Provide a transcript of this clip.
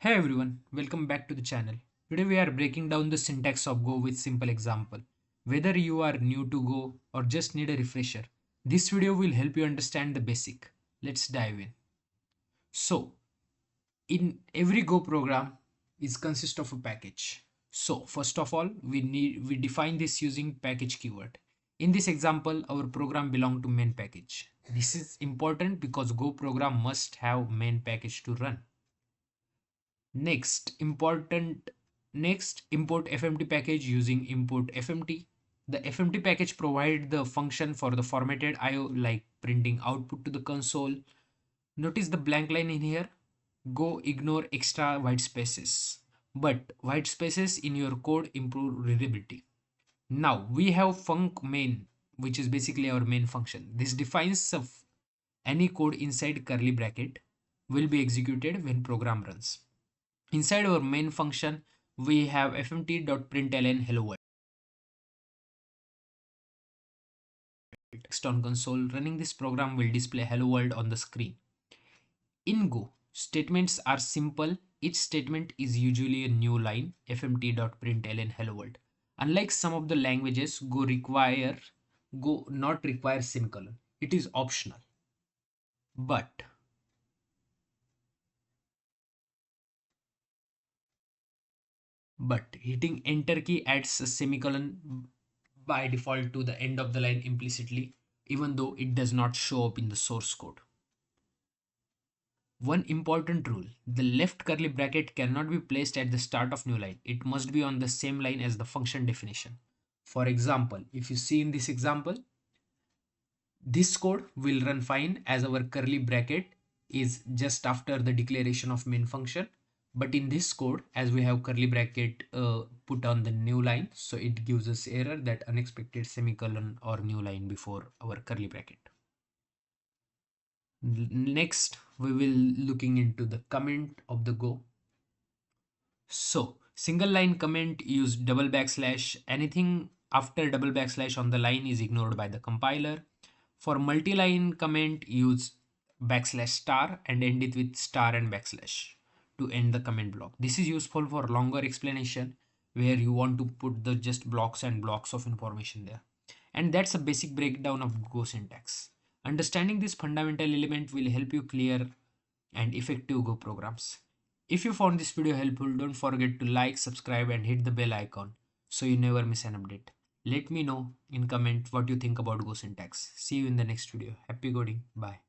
Hey everyone, welcome back to the channel. Today we are breaking down the syntax of Go with simple example. Whether you are new to Go or just need a refresher, this video will help you understand the basic. Let's dive in. So, in every Go program is consist of a package. So, first of all, we define this using package keyword. In this example, our program belong to main package. This is important because Go program must have main package to run. Next, import fmt package using import fmt. The fmt package provide the function for the formatted IO like printing output to the console. Notice the blank line in here. Go ignore extra white spaces. But white spaces in your code improve readability. Now we have func main, which is basically our main function. This defines any code inside curly bracket will be executed when program runs. Inside our main function, we have fmt.println hello world. Text on console. Running this program will display hello world on the screen. In Go, statements are simple. Each statement is usually a new line, fmt.println hello world. Unlike some of the languages, Go not require semicolon. It is optional. But hitting enter key adds a semicolon by default to the end of the line implicitly, even though it does not show up in the source code. One important rule: the left curly bracket cannot be placed at the start of new line. It must be on the same line as the function definition. For example, if you see in this example, this code will run fine as our curly bracket is just after the declaration of main function. But in this code, as we have curly bracket put on the new line, so it gives us error that unexpected semicolon or new line before our curly bracket. Next, we will looking into the comment of the Go. So single line comment use double backslash. Anything after double backslash on the line is ignored by the compiler. For multi-line comment, use backslash star and end it with star and backslash to end the comment block. This is useful for longer explanation where you want to put the just blocks and blocks of information there. And that's a basic breakdown of Go syntax. Understanding this fundamental element will help you clear and effective Go programs. If you found this video helpful, don't forget to like, subscribe and hit the bell icon so you never miss an update. Let me know in comment what you think about Go syntax. See you in the next video. Happy coding. Bye.